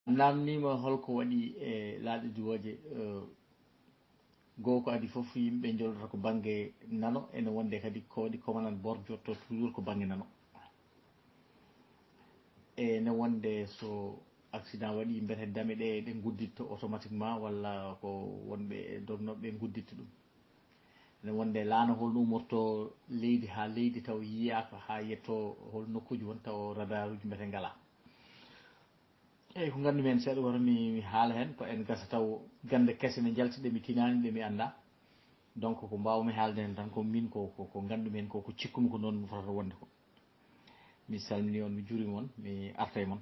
namnima holko waɗi e laaɗe duwoje goo ko adi fof yimɓe jolɗota ko banggue nano ene wonde kadi ko waɗi komanan borjotto toujours ko banggue nano ene wonde so accident waɗi mbete dame ɗe ɗe gudditto automatiquement walla ko wonɓe dognoɓe gudditto ɗum ene wonde laana holno umorto leydi ha leydi taw yiyaka ha yetto hol nokkuji won taw radar uji mbete ngala eyyi ko gandu men seeɗa woto mi haala hen ko en gasa taw gande kese ne jaltiɗe mi tinani ɗe mi anda donc ko mbawmi haalde hen tan ko min ko gandu men ko cikkumi ko noon fotata wonde ko mi salmini on mi juurima on mi arta e moon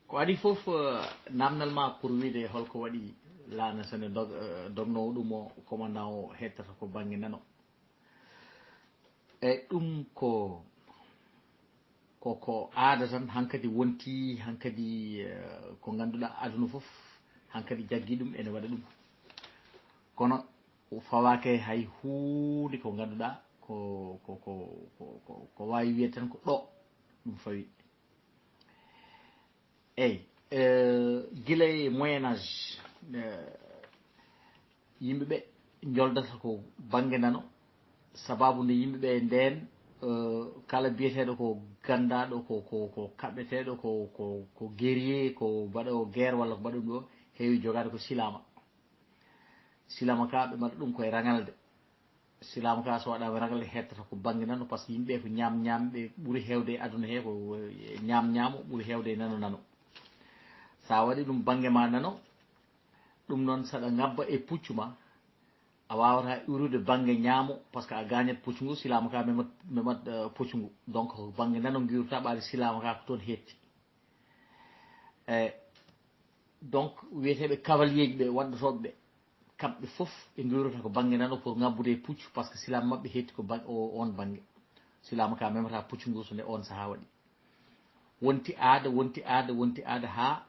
ko adi foof namdal ma pour wiide holko waɗi laana sene dognowo ɗum o commandant o hettata ko banggue nano eyyi ɗum ko aada tan hankkadi wonti hankkadi ko ganduɗa aduna foof hankkadi jaggi ɗum ene waɗa ɗum kono fawake hay hunde ko ganduɗa ko wawi wiyede tan ko ɗo ɗum fawi eyyi guila e moyen âge yimɓeɓe joldata ko banggue nano sababu nde yimɓeɓe nden kala biyeteɗo ko gandaɗo ko kaɓeteɗo ko guerrier ko mbaɗo guerre walla ko mbaɗum ɗo heewi jogade ko silama ka ɓe mbaɗa ɗum koye ragalde silama ka so waɗama ragalde hettata ko banggue nano par ce que yimɓe ko ñamɓe ɓuuri hewde e aduna he ko ñamñamo ɓuuri hewde e nano sa waɗi ɗum banggue ma nano ɗum noon saɗa ngabba e puccu ma a wawata iwrude banggue ñaamo par ce que a gañat puccu ngu silama ka memat puccu ngu donc banggue nano guiwrata ɓaade silama ka ko toon hetti donc wiyeteɓe cavalier ji ɓe waddotoɓe ɓe kamɓe foof ɓe guiwrata ko banggue nano pour ngabbude e puccu par ce que silama mabɓe hetti ko on banggue silama ka memata puccu ngu so nde on saaha waɗi wonti aada ha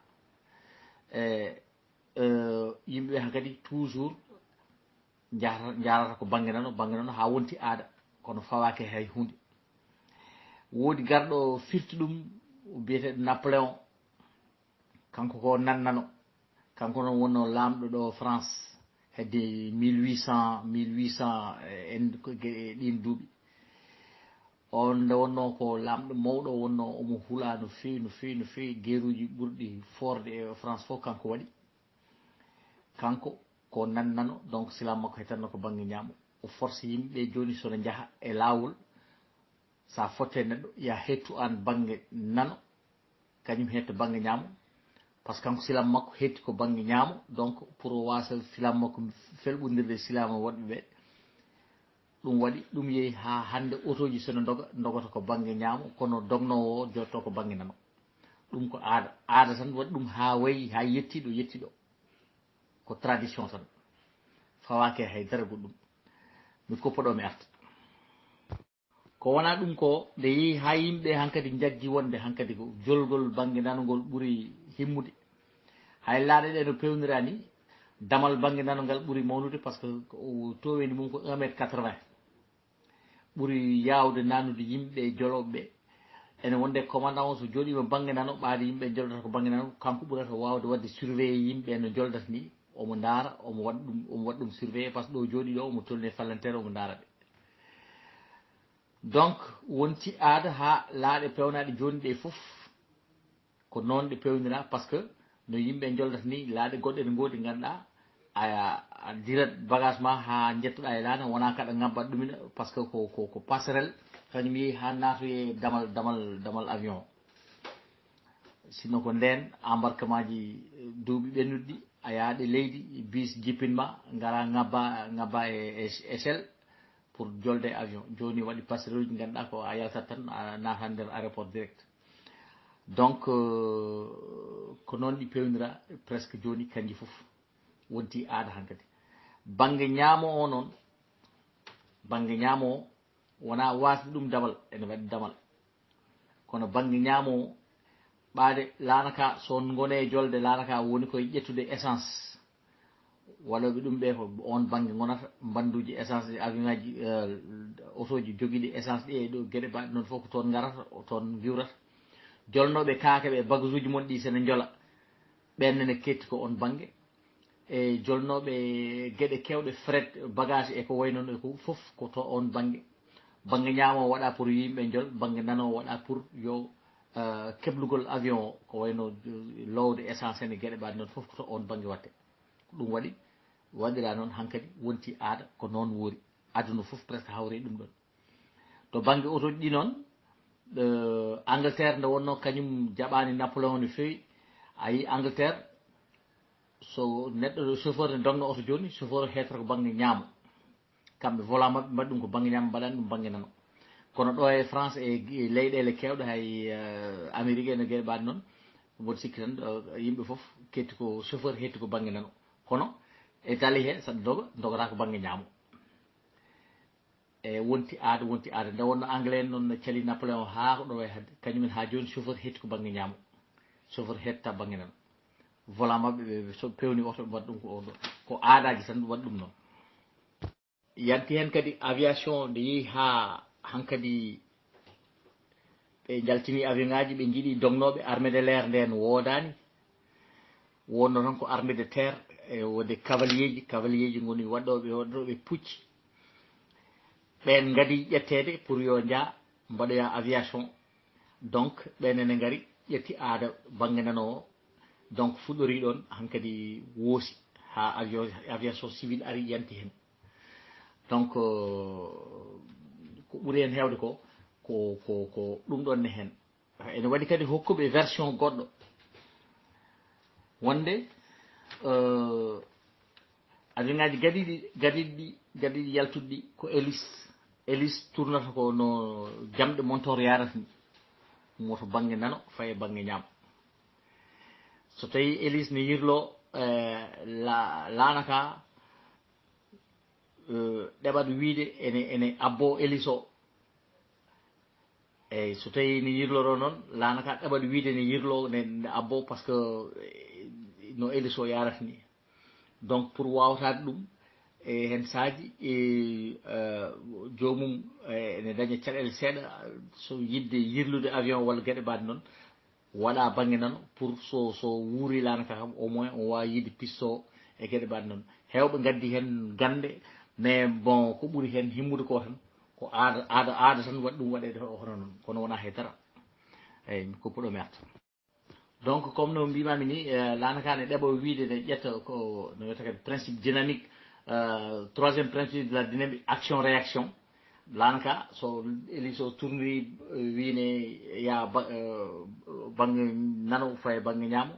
yimɓeɓe han kadi toujours jarata ko banggue nano ha wonti aada kono fawake hay hunde woodi garɗo firti ɗum biyeteɗo Napoléon kanko ko nannano kanko noon wonno lamɗo ɗo France hedde 1800 en ɗin duuɓi on nde wonno ko lamɗo mawɗo wonno omo huula no fewi guerruji ɓurɗi forde e France fof kanko waɗi kanko ko nannano donc silam makko hetanno ko banggue ñaamo o force yimɓeɓe joni sono jaaha e lawol sa fotte neɗɗo ya hettu an banggue nano kañum hetto banggue ñaamo par ce que kanko silam makko hetti ko banggue ñaamo donc pour o wasa silam makko felɓodirde silama woɗɓeɓe ɗum waɗi ɗum yeehi ha hande auto ji sono dogota ko banggue ñaamo kono dognowo o jotto ko banggue nano ɗum ko aada tan waɗi ɗum ha wayi ha yettiɗo ko tradition tan fawake haydara goɗɗum mi koppoɗo mi arta ko wona ɗum ko nde yeehi ha yimɓe hankkadi jaggi wonde hankkadi ko jolgol banggue nanogol ɓuuri himmude hay laaɗe ɗe no pewnira ni damal banggue nanogal ɓuuri mawnude par ce que towendi mum ko 1 m 80 ɓuuri yawde nanude yimɓe joloɓeɓe ene wonde commandant o so jooɗima banggue nano ɓaade yimɓe joldata ko banggue nano kanko ɓurata wawde wadde surveiller yimɓe no joldata ni omo daara omo waɗa ɗum surveillé par ce que ɗo jooɗi ɗo omo tolni fallantere omo daara ɓe donc wonti aada ha laaɗe pewnaɗe joni ɗe foof ko noon ɗe pewnira par ce que no yimɓe joldata ni laaɗe goɗɗe ne goodi ganduɗa a dirat bagage ma ha jettoɗa e laana wona kaɗa ngabbat ɗumina par ce que ko passerelle kañum yeehi ha natoye damal avion sinno ko nden embarquement ji duuɓi ɓennuɗi ɗi a yaaɗe leydi bis jippinma gara ngabba e échelle pour jolde e avion joni waɗi passerelle uji ganduɗa ko a yaltat tan a nata nder aéroport direct donc ko noon ɗi pewnira presque joni kanji foof wonti aada hankkadi banggue ñaamo o noon banggue ñaamo o wona wasde ɗum damal ene waɗi damal kono banggue ñaamo o ɓaade laanaka son gone jolde laanaka woni koye ƴettude essence waɗoɓe ɗum ɓe ko on banggue gonata banduji essence avion ngaji auto ji joguiɗi essence ɗi e ɗo gueɗe mbaɗe noon fof ko toon garata toon giwrata jolnoɓe kaake ɓe bagage uji mon ɗi sene jola ɓennene ketti ko on banggue e jolnoɓe gueɗe kewɗe fret bagage e ko way noon e ko foof ko to on banggue banggue ñaamo waɗa pour yimɓe jol banggue nano waɗa pour yo keblugol avion o ko wayno lowde essence ene gueɗe ɓaɗe noon foof ko to on banggue watte ɗum waɗi waɗira noon hankkadi wonti aada ko noon woori aduna foof presque hawre ɗum ɗon to banggue auto ji ɗi noon Angleterre nde wonno kañum jaɓani Napoléon no fewi a yi Angleterre so neɗɗo chauffeur ne dongno auto joni chauffeur heetata ko banggue ñaamo kamɓe volant mabɓe mbaɗi ɗum ko banggue ñaamo mbaɗani ɗum banggue nano kono ɗo e France e leyɗele kewɗe hay Amérique ene gueɗe ɓaɗe noon mboɗo sikki tan yimɓe foof ketti ko chauffeur hetti ko banggue nano kono e tali he saɗa doga dogata ko banggue ñaamo e wonti aada nde wonno anglais noon no cali Napoléon ha ko ɗo way hadde kañumen ha joni chauffeur hetti ko banggue ñaamo chauffeur hetta banggue nano volant mabɓe ɓe so pewni oto ɓe mbaɗa ɗum ko aadaji tan waɗi ɗum noon yanti hen kadi aviation nde yeehi ha hankkadi ɓe jaltini avion ngaji ɓe jiiɗi dognoɓe armée de l'air nden woodani wonno tan ko armée de terre e wode cavalier ji goni waɗɗoɓe pucci ɓen gadi ƴettede pour yo jaa mbaɗoya aviation donc ɓenene gari ƴetti aada banggue nano o donc fuɗɗori ɗon hankkadi woosi ha aviation civil ari yanti hen donc ko ɓuuri hen hewde ko ɗum ɗon ne hen ene waɗi kadi hokkuɓe version goɗɗo wonde avion ngaji gadiɗi yaltuɗi ɗi ko hélice tournata ko no jamɗe montor yarata ni moto banggue nano faye banggue ñaam so tawi hélice ne yirlo lanaka ɗeɓat wiide ene abbo hélice o eyyi so tawi ne yirloro noon lanaka ɗeɓat wiide ne yirlo ne abbo par ce que no hélice o yarata ni donc pour wawtade ɗum e hen saaji jomum ene daña caɗele seeɗa so yidde yirlude avion walla gueɗe mbaɗe noon waɗa banggue nano pour so wuuri lanaka kam au moins o wawi yidde piste o e gueɗe mbaɗe noon hewɓe gaddi hen gande mais bon ko ɓuuri hen himmude ko tan ko aada tan waɗi ɗum waɗede hono noon kono wona he dara eyyi mi koppuɗo mi arta donc comme no mbimami ni lanaka ne ɗeɓa wiide ne ƴetta ko no wiyata kadi principe dynamique troisiéme principe de la dynamique action réaction lanaka so hélice o tourni wiine ya banggue nano faye banggue ñaamo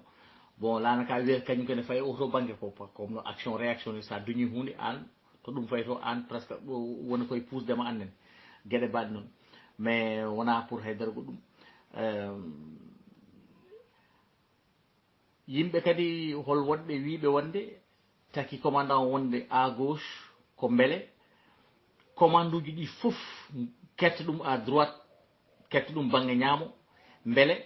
bon lanaka wiyata kañum kene faye oto banggue ko comme no action réaction ni sa duñi hunde an to ɗum fayi to an presque woni koye pusdema annen gueɗe mbaɗe noon mais wona pour haydara goɗɗum yimɓe kadi hol wonɓe wiiɓe wonde taki commandant wonde à gauche ko beele commande uji ɗi foof ketta ɗum à droite ketta ɗum banggue ñaamo beele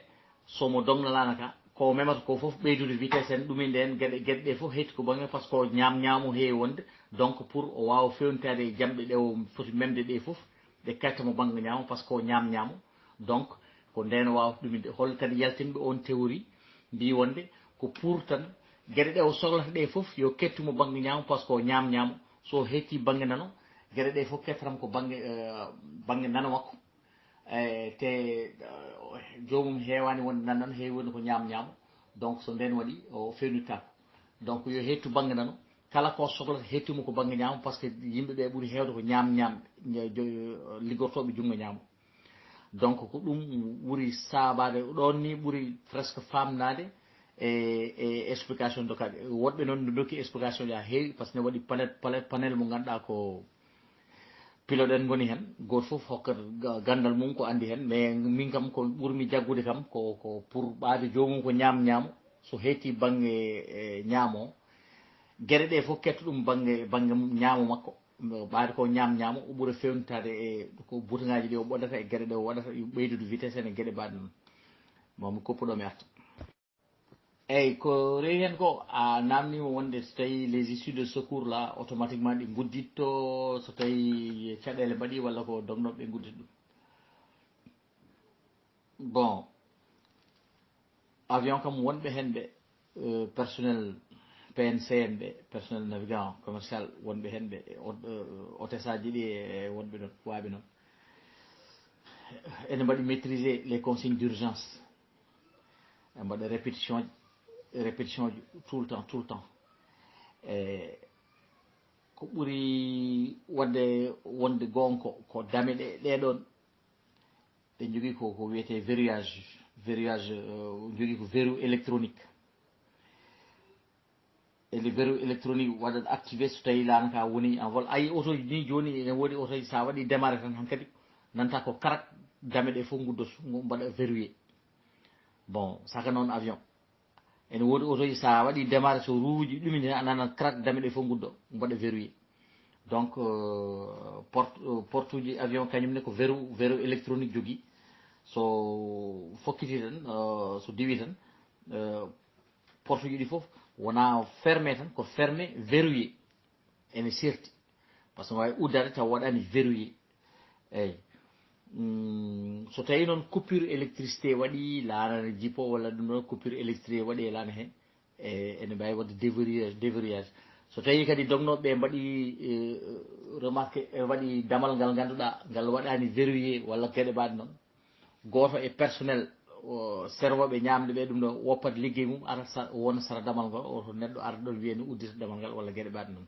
somo dogna lanaka ko memata ko foof ɓeydude vitesse en ɗumin nden gueɗe ɗe foof hetti ko banggue par ce que ñaamo heewi wonde donc pour o wawa fewnitade e jamɗe ɗe o foti memde ɗe foof ɗe kettamo banggue ñaamo par ce que o ñaamo donc ko nden wawata ɗuminde hol kadi yaltinɓe on théorie mbi wonde ko pour tan gueɗe ɗe o sohlata ɗe foof yo kettumo banggue ñaamo par ce que o ñaamo so hetti banggue nano gueɗe ɗe foof kettatam ko banggue nano makko te jomum heewani wonde nan heewi wonde ko ñaamo donc so nden waɗi o fewnitako donc yo hettu banggue nano kala ko sohlata hettimo ko banggue ñaamo par ce que yimɓeɓe ɓuuri hewde ko ñamde liggortoɓe junggo ñaamo donc ko ɗum ɓuuri saabade ɗon ni ɓuuri presque famnade e explication dokaɗe woɗɓe noon no dokki explication ja heewi par ce que ne waɗi panel mo ganduɗa ko pilote en goni hen goto foof hokkata gandal mum ko andi hen mais min kam ko ɓuurmi jaggude kam ko pour ɓaade jomum ko ñaamo so hetti banggue ñaamo gueɗe ɗe foof ketta ɗum banggue ñaamo makko ɓaade ko ñaamo o ɓuura fewnitade e ko boutongaji ɗi o ɓoɗata e gueɗe ɗe o waɗata ɓeydude vitesse en e gueɗe mbaɗe noon momi koppuɗomi arta eyyi ko rewi hen ko a namnima wonde so tawi les issues de secours là automatiquement ɗi gudditto so tawi caɗele mbaɗi walla ko dognoɓe guddita ɗum bon avion kam wonɓe hen ɓe personnel PNCN ɓe personnel navigant commercial wonɓe hen ɓe hôtesse aji ɗi e wonɓe ɗon waaɓe noon ene mbaɗi maîtriser les consignes d'urgence e mbaɗa répétition ji tout le temps e ko ɓuri wonde gonko ko dame ɗeɗon ɓe jogui ko wiyete verrouillage jogui ko verrou électronique e le verrou électronique waɗat activé so tawi lanaka woni en vol ayi auto ji ni joni ene woodi auto ji sa waɗi démarré tan hankkadi nanta ko karak dame ɗe fof guddoto mbaɗa verrouillé bon saka noon avion ene woodi auto ji sa waɗi démarré so ruuji ɗumini a nanat karak dame ɗe fof guddo mbaɗa verrouillé donc porte uji avion kañumne ko verrou électronique jogui so fokkiti tan so diwi tan porte uji ɗi fof wona fermé tan ko fermé verrouillé ene serti par ce que wawi uddade taw waɗani verrouillé eyyi so tawi noon coupure électricité waɗi laanane jippo walla ɗum ɗon coupure électricité waɗi e laana hen ene mbawi wadde déverrouillage so tawi kadi dognoɓe mbaɗi remarqué waɗi damal ngal ganduɗa ngal waɗani verrouillé walla gueɗe mbaɗe noon goto e personnel servoɓe ñamde ɓe ɗum ɗo woppat ligguey mum ara wona sara damal ngal oto neɗɗo ara ɗon wiya ne uddita damal ngal walla gueɗe mbaɗe noon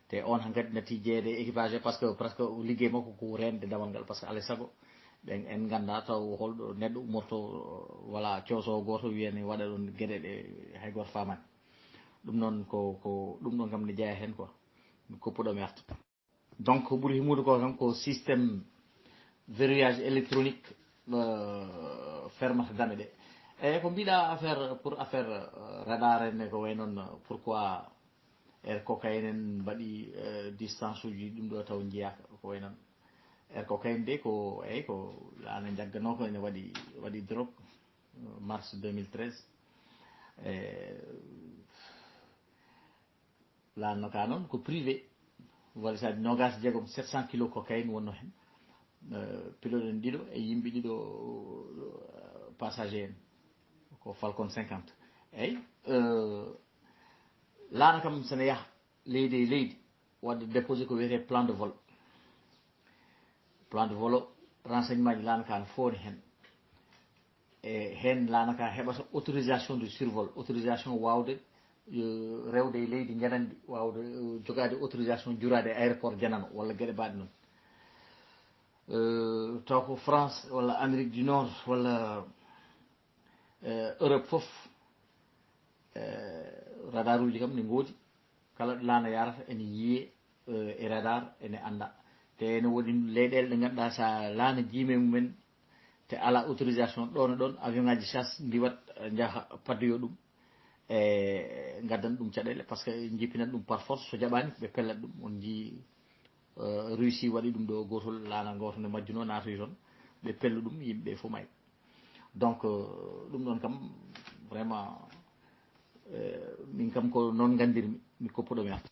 te on hankkadi natti jeeyede équipage par ce que presque ligguey makko ko rende damal ngal par ce que alay saago ɓen en ganda taw holɗo neɗɗo ummorto voilà cosowo goto wiyane waɗa ɗon gueɗe ɗe hay goto famani ɗum noon ko ɗum ɗon kam ne jeeya hen quoi mi koppuɗomi arta donc ko ɓuuri himmude ko kam ko systéme verrouillage électronique fermata dame ɗe eyyi ko mbiɗa affaire pour affaire radar enne ko way noon pourquoi air cocaine en mbaɗi distance uji ɗum ɗo taw jiyaka ko way noon air cocaine de ko eyyi ko laana jaggano ko ene waɗi drogue mars 2013 lanno ka noon ko privé walisaji nogas jeegom 700 kilos cocaine wonno hen pilote en ɗiɗo e yimɓe ɗiɗo passager en ko Falcon 50 eyyi laana kam sene yaaha leydi e leydi wadde déposé ko wiyete plan de vol o renseignement ji laana ka ne fooni hen e hen laana ka heɓata autorisation de survol autorisation wawde rewde e leydi janandi wawde jogade autorisation jurade e aéroport janano walla gueɗe mbaɗe noon taw ko France walla Amérique du Nord walla Europe foof radar uji kam ne goodi kala ɗo laana yarata ene yiiye e radar ene anda te ene woodi leyɗele ɗe ganduɗa sa laana jiime mumen te ala autorisation ɗon e ɗon avion ngaji chasse ndiwat jaaha paddoyo ɗum e gaddan ɗum caɗele par ce que jippinat ɗum par force so jaɓani ɓe pellat ɗum on jii Russie waɗi ɗum ɗo gotol laana goto nde majjuno naatoy toon ɓe pellu ɗum yimɓeɓe fof may donc ɗum ɗon kam vraiment min kam ko noon gandirmi mi koppuɗomi arta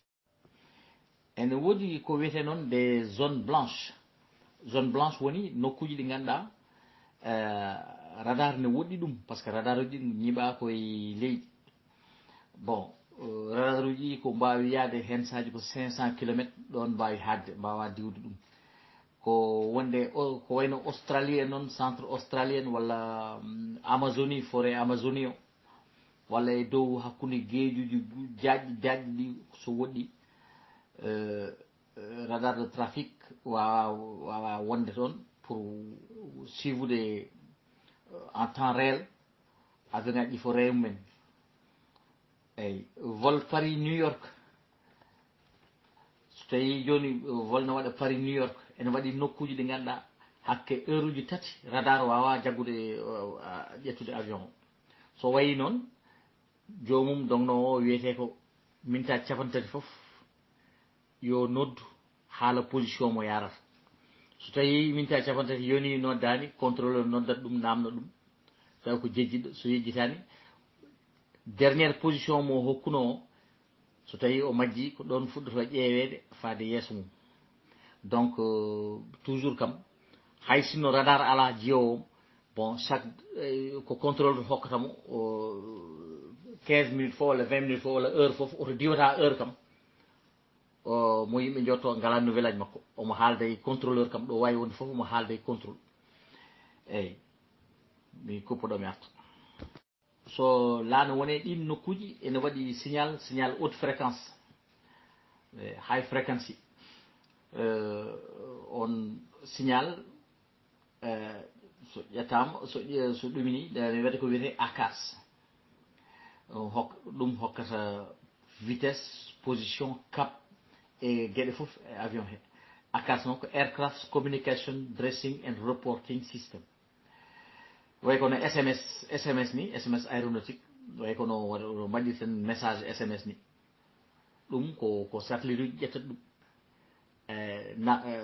ene woodi ko wiyete noon des zone blanche woni nokkuji ɗi ganduɗa radar ne woɗɗi ɗum par ce que radar uji ñiiɓa koye leydi bon radar uji ko mbawi yaade hen saji ko 500 kilométres ɗon mbawi hadde mbawa diwde ɗum ko wonde ko wayno Australie noon centre australien walla Amazonie forêt Amazonie o walla e dow hakkude gueejuji jaajɗi ɗi so woɗɗi radar de trafic wawa wonde toon pour suivre en temps réel avion ngaji ɗi fo reew mumen eyyi vol Paris New York so tawi joni vol ne waɗa Paris New York ene waɗi nokkuji ɗi ganduɗa hakke heure uji tati radar wawa jaggude ƴettude avion o so wayi noon jomum dongnowo o wiyete ko minta capan tati foof yo noddu haala position mo yarata so tawi minta capan tati yoni noddani contrôleur noddat ɗum namdo ɗum taw ko jejjiɗo so yejjitani dernière position mo hokkuno o so tawi o majji ko ɗon fuɗɗoto ƴeewede faade yeeso mum donc toujours kam hay sinno radar ala jiyowo bon chaque ko contrôle hokkatamo 15 minutes fo walla 20 minutes fo walla heure fof oto diwata heure kam mo yimɓe jotto ngalanno village makko omo haalda e contrôleur kam ɗo wawi wonde fof omo haalda e contrôle eyyi mi kuppoɗo mi arta so laano wone ɗin nokkuji ene waɗi signal haute fréquence high frequency on signal so ƴettama so ɗumini mi wiyata ko wiyete ACAS ɗum hokkata vitesse position cap e gueɗe fof e avion he ACAS noon ko aircraft communication dressing and reporting system way kono sms ni sms aéronautique way kono mbaɗirten message sms ni ɗum ko satellite uji ƴettat ɗum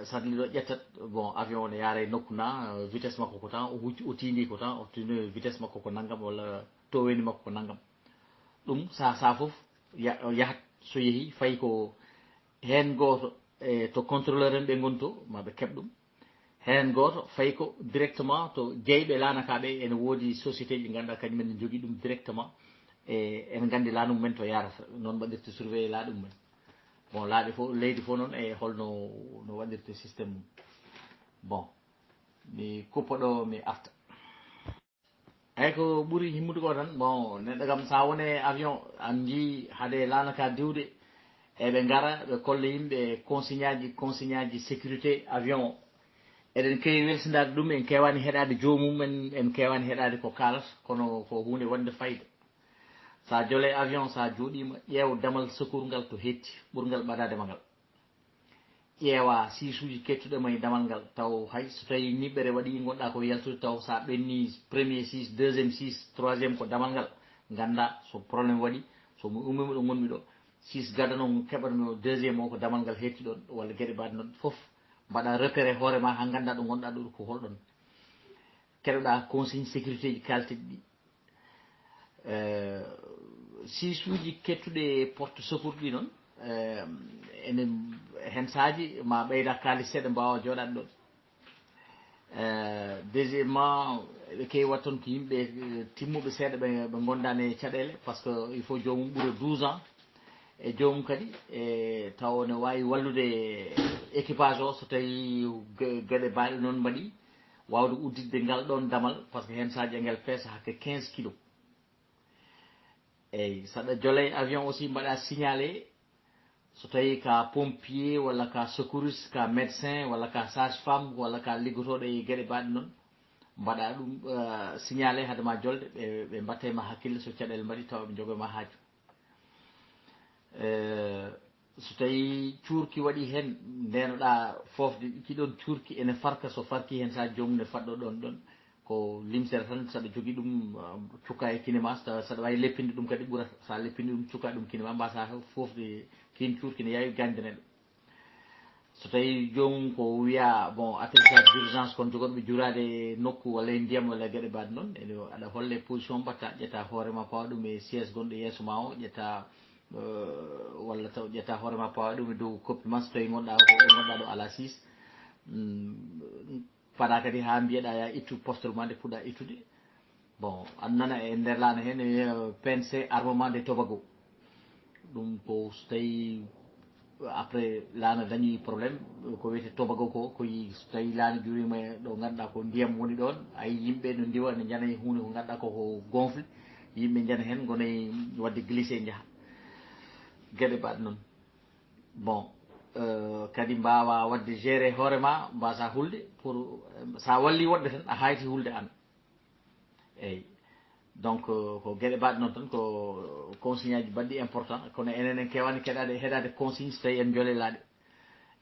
satellite o ƴettat bon avion o ne yaara e nokku na vitesse makko ko tan o tindi ko tan o tini vitesse makko ko naggam walla toweni makko ko naggam ɗum sa fof yahat so yeehi fayi ko hen goto to contrôleur en ɓe goni to maɓe keɓ ɗum hen goto fayi ko directement to jeyɓe lanakaɓe ene woodi société ji ganduɗa kañumen ne jogui ɗum directement en gandi laamu mumen to yarata noon waɗirte surveillé laaɗum mumen bon laaɗe fof leydi fof noon e holno no waɗirte systéme mum bon mi kuppa ɗo mi arta eyyi ko ɓuuri himmude ko tan bon neɗɗo kam sa wone avion an jii haade lanaka diwde eɓe gara ɓe kolla yimɓe consigne aji sécurité avion o eɗen kewi welsinade ɗum en kewani heɗade jomum en kewani heɗade ko kalata kono ko hunde wonde fayida sa joole avion sa jooɗima ƴeew damal secours ngal to hetti ɓurgal ɓadadema ngal ƴeewa sisuji kettuɗema e damal ngal taw hay so tawi niɓɓere waɗi gonɗa ko yaltude taw sa ɓenni premier 6 deuxiéme 6 troisiéme ko damal ngal ganda so probléme waɗi somi ummima ɗo gonmi ɗo 6 gadano keɓatmi deuxiéme o ko damal ngal hetti ɗon walla gueɗe mbaɗe noon foof mbaɗa repéré hoorema ha ganda ɗo gonɗa ɗo ko holɗon keɗoɗa consigne sécurité ji kalteɗi ɗi sisuji kettuɗe porte secours ɗi noon ene hen saaji ma ɓeyda kalis seeɗa mbawa joɗade ɗon deuxiémement ɓe kewi wat toon ko yimɓe timmuɓe seeɗa ɓe gondani e caɗele par ce que il faut jomum ɓuura 12 ans e jomum kadi taw ne wawi wallude équipage o so tawi gueɗe baɗe noon mbaɗi wawde uddidde ngal ɗon damal par ce que hen saaji engel peesa hakke 15 kilos eyyi saɗa joole avion aussi mbaɗa signalé so tawi ka pompier walla ka secouriste ka médecin walla ka sage femme walla ka liggotoɗo e gueɗe baɗe noon mbaɗa ɗum signalé hadema jolde ɓe mbatta ma hakkille so caɗele mbaɗi tawa ɓe jogoma haaju so tawi cuurki waɗi hen ndenoɗa fofde kiɗon cuurki ene farka so farki hen sa jomum ne fadɗo ɗon ko limsere tan saɗa jogui ɗum cukka e kinema saɗa wawi leppinde ɗum kadi ɓuurata sa leppinde ɗum cukka ɗum kinema mbasa fofde kin cuurki ne yawi gandaneɗo so tawi jomum ko wiya bon atterrissage d' urgence kono jogoɗoɓe jurade nokku walla e ndiyam walla gueɗe mbaɗe noon ene aɗa holle position mbatta ƴetta hoorema pawa ɗum e siège gonɗo yeeso ma o ƴetta walla taw ƴetta hoorema pawa ɗum e dow koppi ma so tawi gonɗa ɗo ala 6 paɗa kadi ha mbiyeɗa ya ittu postel ma nde puɗɗa ittude bon an nana e nder lana hen PNC armement de Tobago ɗum ko so tawi après laana dañi probléme ko wiyete Tobago ko koyi so tawi laana jurima ɗo ganduɗa ko ndiyam woni ɗon ayi yimɓe no ndiwa ne jana e hunde ko ganduɗa koko gonfle yimɓe jana hen gonayi wadde glissé jaaha gueɗe mbaɗe noon bon kadi mbawa wadde géré hoorema mbasa hulde pour sa walli woɗɓe tan a hayti hulde an eyyi donc ko gueɗe mbaɗe noon tan ko consigne aji mbaɗɗi important kono enen en kewani heɗade consigne so tawi en joolelaɗe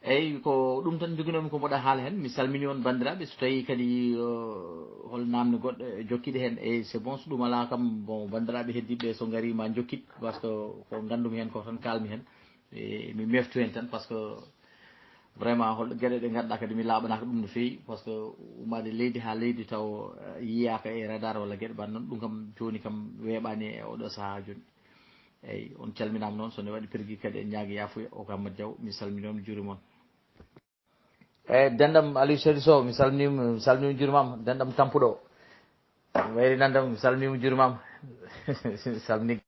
eyyi ko ɗum tan joguinomi ko mboɗa haala hen mi salmini on bandiraɓe so tawi kadi hol namde goɗɗo jokkiɗe hen eyyi c'est bon so ɗum ala kam bon bandiraɓe heddiɓe so gari ma jokkit par ce que ko gandumi hen ko tan kalmi hen mi meftu hen tan par ce que vraiment holɗo gueɗe ɗe ganduɗa kadi mi laaɓanaka ɗum no fewi par ce que ummade leydi ha leydi taw yiyaka e radar walla gueɗe mbaɗe noon ɗum kam joni kam weeɓani e oɗo saaha joni eyyi on calminama noon sone waɗi pergui kadi en ñaagui yafuya o ko Amadou Diaw mi salmini on mi juurima on eyyi dendam Aliou Seydi Sow mi salminima juurimama dendam tampuɗo wayri nandam mi salmima jurmama salmini